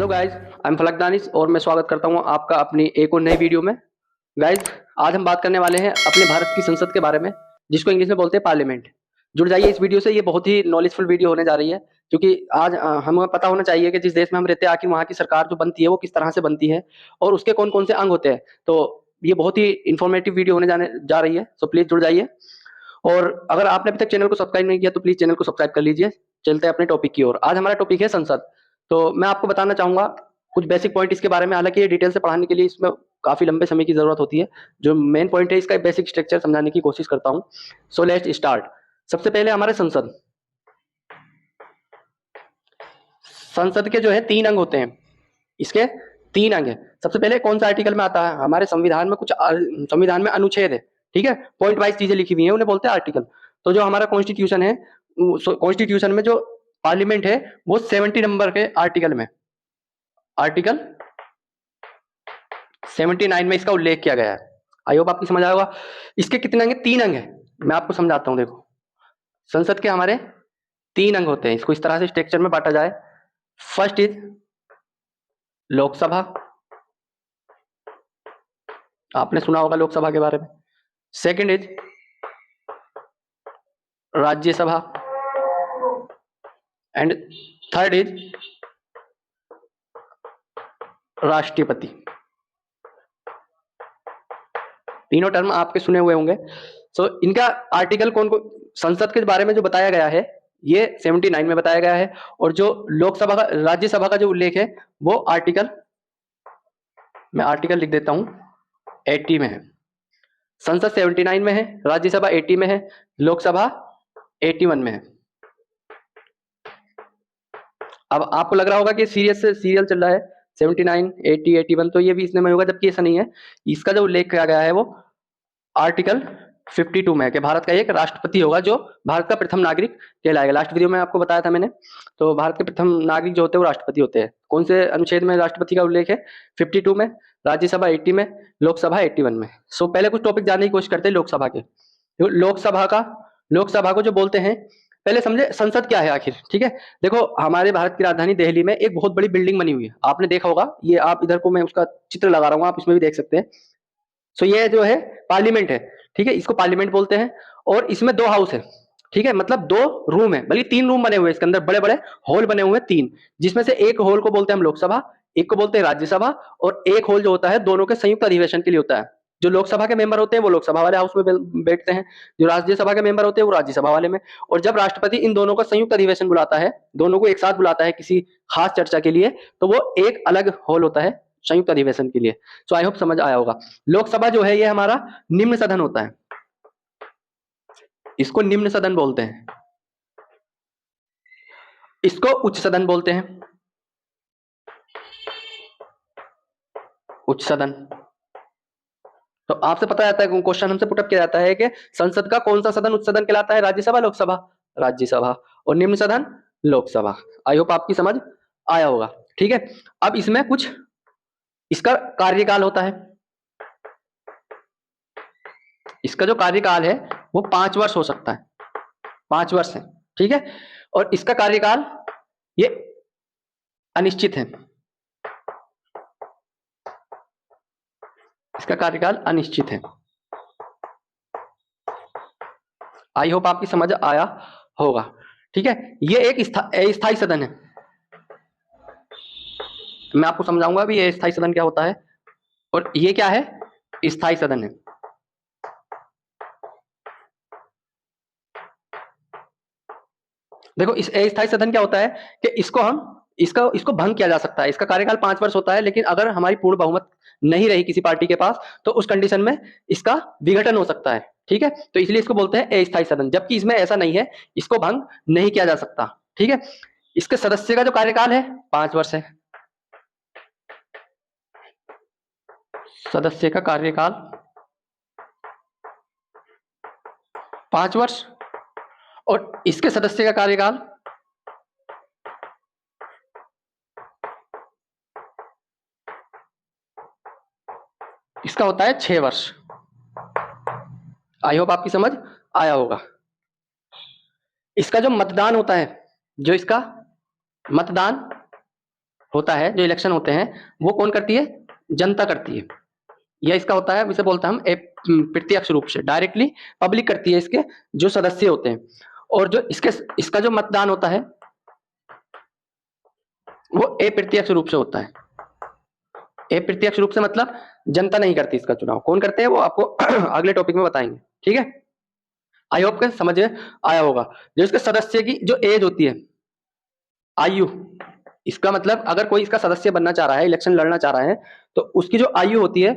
Hello guys, I am फलक दानिश और मैं स्वागत करता हूं आपका अपनी एक और नई वीडियो में। गाइज, आज हम बात करने वाले हैं अपने भारत की संसद के बारे में, जिसको इंग्लिश में बोलते हैं पार्लियामेंट। जुड़ जाइए इस वीडियो से, ये बहुत ही नॉलेजफुल वीडियो होने जा रही है, क्योंकि आज हमें पता होना चाहिए कि जिस देश में हम रहते हैं आखिर वहाँ की सरकार जो बनती है वो किस तरह से बनती है और उसके कौन कौन से अंग होते हैं। तो ये बहुत ही इन्फॉर्मेटिव वीडियो होने जाने जा रही है, सो प्लीज जुड़ जाइए। और अगर आपने अभी तक चैनल को सब्सक्राइब नहीं किया तो प्लीज चैनल को सब्सक्राइब कर लीजिए। चलते हैं अपने टॉपिक की ओर। आज हमारा टॉपिक है संसद। तो मैं आपको बताना चाहूंगा कुछ बेसिक पॉइंट इसके बारे में। हालांकि ये डिटेल से पढ़ाने के लिए इसमें काफी लंबे समय की जरूरत होती है। जो मेन पॉइंट है इसका बेसिक स्ट्रक्चर समझाने की कोशिश करता हूँ। So let's start. सबसे पहले हमारे संसद संसद के जो है 3 अंग होते हैं। इसके 3 अंग है। सबसे पहले कौन सा आर्टिकल में आता है? हमारे संविधान में कुछ संविधान में अनुच्छेद है, ठीक है, पॉइंट वाइज चीजें लिखी हुई हैं, उन्हें बोलते हैं आर्टिकल। तो जो हमारा कॉन्स्टिट्यूशन है, कॉन्स्टिट्यूशन में जो पार्लियामेंट है वो 70 नंबर के आर्टिकल में, आर्टिकल 79 में इसका उल्लेख किया गया है। आई होप आपकी समझ आया होगा। इसके कितने अंग है? 3 अंग है। मैं आपको समझाता हूं। देखो, संसद के हमारे 3 अंग होते हैं। इसको इस तरह से स्ट्रक्चर में बांटा जाए। फर्स्ट इज लोकसभा, आपने सुना होगा लोकसभा के बारे में। Second is Rajya Sabha and third is राष्ट्रपति। तीनों टर्म आपके सुने हुए होंगे। सो इनका आर्टिकल कौन कौन, संसद के बारे में जो बताया गया है ये 79 में बताया गया है, और जो लोकसभा का, राज्यसभा का जो उल्लेख है वो आर्टिकल, मैं आर्टिकल लिख देता हूं, 80 में है। संसद 79 में है, राज्यसभा 80 में है, लोकसभा 81 में है। अब आपको लग रहा होगा कि सीरियस से सीरियल चल रहा है 79, 80, 81, तो ये भी इसमें होगा, जबकि ऐसा नहीं है। इसका जो उल्लेख किया गया है वो आर्टिकल 52 में है कि भारत का एक राष्ट्रपति होगा जो भारत का प्रथम नागरिक कहलाएगा। लास्ट वीडियो में आपको बताया था मैंने। तो भारत के प्रथम नागरिक जो होते हैं वो राष्ट्रपति होते हैं। कौन से अनुच्छेद में राष्ट्रपति का उल्लेख है? 52 में, राज्यसभा 80 में, लोकसभा 81 में। सो पहले कुछ टॉपिक जानने की कोशिश करते हैं लोकसभा के। लोकसभा को जो बोलते हैं, पहले समझे संसद क्या है आखिर, ठीक है। देखो, हमारे भारत की राजधानी दिल्ली में एक बहुत बड़ी बिल्डिंग बनी हुई है, आपने देखा होगा। ये आप इधर को मैं उसका चित्र लगा रहा हूँ, आप इसमें भी देख सकते हैं। सो ये जो है पार्लियामेंट है, ठीक है, इसको पार्लियामेंट बोलते हैं। और इसमें 2 हाउस है, ठीक है, मतलब 2 रूम है, बल्कि 3 रूम बने हुए हैं इसके अंदर, बड़े बड़े हॉल बने हुए हैं 3, जिसमें से एक हॉल को बोलते हैं हम लोकसभा, एक को बोलते हैं राज्यसभा, और एक हॉल जो होता है दोनों के संयुक्त अधिवेशन के लिए होता है। जो लोकसभा के मेंबर होते हैं वो लोकसभा वाले हाउस में बैठते हैं, जो राज्यसभा के मेंबर होते हैं वो राज्यसभा वाले में। और जब राष्ट्रपति इन दोनों का संयुक्त अधिवेशन बुलाता है, दोनों को एक साथ बुलाता है किसी खास चर्चा के लिए, तो वो एक अलग हॉल होता है संयुक्त अधिवेशन के लिए। सो आई होप समझ आया होगा। लोकसभा जो है ये हमारा निम्न सदन होता है, इसको निम्न सदन बोलते हैं। इसको उच्च सदन बोलते हैं, उच्च सदन। तो आपसे पता जाता है, क्वेश्चन हमसे पुटअप किया जाता है कि संसद का कौन सा सदन उच्च सदन कहलाता है? राज्यसभा, लोकसभा? राज्यसभा। और निम्न सदन लोकसभा। आई होप आपकी समझ आया होगा, ठीक है। अब इसमें कुछ इसका कार्यकाल होता है। इसका जो कार्यकाल है वो 5 वर्ष हो सकता है, 5 वर्ष है, ठीक है। और इसका कार्यकाल ये अनिश्चित है, इसका कार्यकाल अनिश्चित है। आई होप आपकी समझ आया होगा, ठीक है। ये एक स्थायी सदन है। मैं आपको समझाऊंगा भी ये स्थायी सदन क्या होता है, और ये क्या है? स्थायी सदन है। देखो, इस अस्थायी सदन क्या होता है कि इसको भंग किया जा सकता है। इसका कार्यकाल 5 वर्ष होता है, लेकिन अगर हमारी पूर्ण बहुमत नहीं रही किसी पार्टी के पास, तो उस कंडीशन में इसका विघटन हो सकता है, ठीक है। तो इसलिए इसको बोलते हैं अस्थायी सदन, जबकि इसमें ऐसा नहीं है, इसको भंग नहीं किया जा सकता, ठीक है। इसके सदस्य का जो कार्यकाल है 5 वर्ष है। सदस्य का कार्यकाल 5 वर्ष, और इसके सदस्य का कार्यकाल इसका होता है 6 वर्ष। आई होप आपकी समझ आया होगा। इसका जो मतदान होता है, जो इसका मतदान होता है, जो इलेक्शन होते हैं, वो कौन करती है? जनता करती है। यह इसका होता है, इसे बोलते हैं हम प्रत्यक्ष रूप से, डायरेक्टली पब्लिक करती है इसके जो सदस्य होते हैं। और जो इसका जो मतदान होता है वो अप्रत्यक्ष रूप से होता है। अप्रत्यक्ष रूप से मतलब जनता नहीं करती इसका चुनाव, कौन करते हैं वो आपको अगले टॉपिक में बताएंगे, ठीक है। आई होप के समझ में आया होगा। जो इसके सदस्य की जो एज होती है, आयु, इसका मतलब अगर कोई इसका सदस्य बनना चाह रहा है, इलेक्शन लड़ना चाह रहा है, तो उसकी जो आयु होती है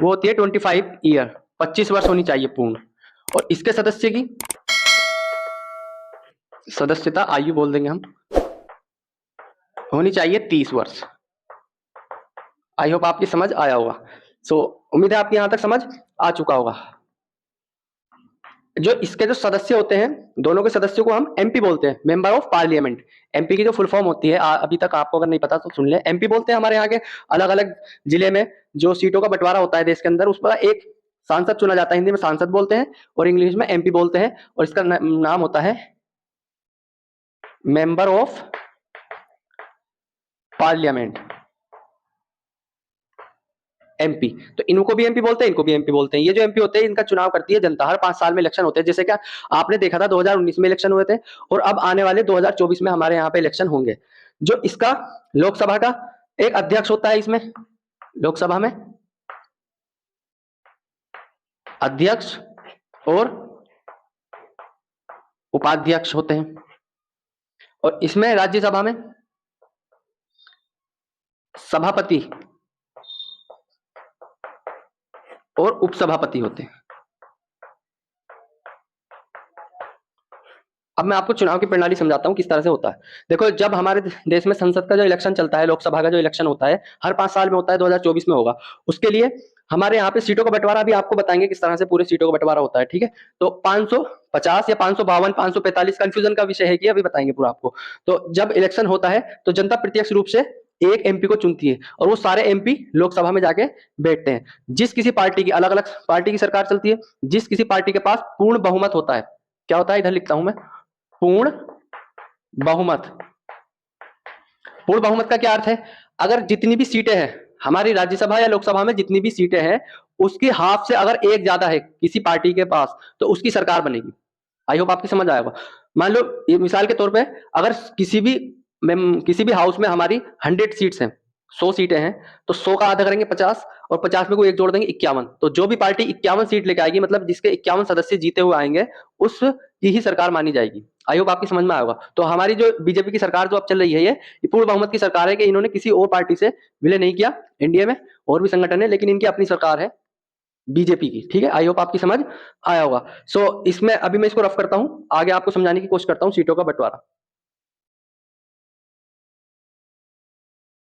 वो होती है 25 ईयर, 25 वर्ष होनी चाहिए पूर्ण। और इसके सदस्य की सदस्यता आयु बोल देंगे हम, होनी चाहिए 30 वर्ष। आई होप आपकी समझ आया होगा। सो उम्मीद है आपकी यहां तक समझ आ चुका होगा। जो इसके जो सदस्य होते हैं, दोनों के सदस्यों को हम एमपी बोलते हैं, मेंबर ऑफ पार्लियामेंट। एमपी की जो फुल फॉर्म होती है, अभी तक आपको अगर नहीं पता तो सुन ले, एमपी बोलते हैं हमारे यहाँ के अलग अलग जिले में जो सीटों का बंटवारा होता है देश के अंदर, उस पर एक सांसद चुना जाता है। हिंदी में सांसद बोलते हैं और इंग्लिश में एमपी बोलते हैं, और इसका नाम होता है मेंबर ऑफ पार्लियामेंट, एमपी। तो इनको भी एमपी बोलते हैं, इनको भी एमपी बोलते हैं। ये जो एमपी होते हैं इनका चुनाव करती है जनता। हर 5 साल में इलेक्शन होते हैं, जैसे क्या आपने देखा था 2019 में इलेक्शन हुए थे, और अब आने वाले 2024 में हमारे यहाँ पे इलेक्शन होंगे। जो इसका लोकसभा का एक अध्यक्ष होता है, इसमें लोकसभा में अध्यक्ष और उपाध्यक्ष होते हैं, और इसमें राज्यसभा में सभापति और उपसभापति होते हैं। अब मैं आपको चुनाव की प्रणाली समझाता हूं किस तरह से होता है। देखो, जब हमारे देश में संसद का जो इलेक्शन चलता है, लोकसभा का जो इलेक्शन होता है, हर 5 साल में होता है, 2024 में होगा। उसके लिए हमारे यहाँ पे सीटों का बंटवारा भी आपको बताएंगे किस तरह से पूरे सीटों का बंटवारा होता है, ठीक है। तो 550 या 552, 545 कंफ्यूजन का विषय है कि अभी बताएंगे पूरा आपको। तो जब इलेक्शन होता है तो जनता प्रत्यक्ष रूप से एक एमपी को चुनती है, और वो सारे एमपी लोकसभा में जाके बैठते हैं। जिस किसी पार्टी की, अलग अलग पार्टी की सरकार चलती है, जिस किसी पार्टी के पास पूर्ण बहुमत होता है, क्या होता है, इधर लिखता हूं मैं, पूर्ण बहुमत। पूर्ण बहुमत का क्या अर्थ है? अगर जितनी भी सीटें हैं हमारी राज्यसभा या लोकसभा में, जितनी भी सीटें हैं उसकी हाफ से अगर एक ज्यादा है किसी पार्टी के पास, तो उसकी सरकार बनेगी। आई होप आपकी समझ आएगा। मान लो ये मिसाल के तौर पे, अगर किसी भी हाउस में हमारी 100 सीट्स हैं, 100 सीटें हैं, तो 100 का आधा करेंगे 50, और 50 में कोई एक जोड़ देंगे 51। तो जो भी पार्टी 51 सीट लेके आएगी, मतलब जिसके 51 सदस्य जीते हुए आएंगे, उस की ही सरकार मानी जाएगी। आई होप आपकी समझ में आएगा। तो हमारी जो बीजेपी की सरकार जो अब चल रही है, ये पूर्ण बहुमत की सरकार है, कि इन्होंने किसी और पार्टी से विलय नहीं किया। इंडिया में और भी संगठन है, लेकिन इनकी अपनी सरकार है बीजेपी की, ठीक है। आई होप आपकी समझ आया होगा। इसमें अभी मैं इसको रफ करता हूं, आगे आपको समझाने की कोशिश करता हूं सीटों का बंटवारा।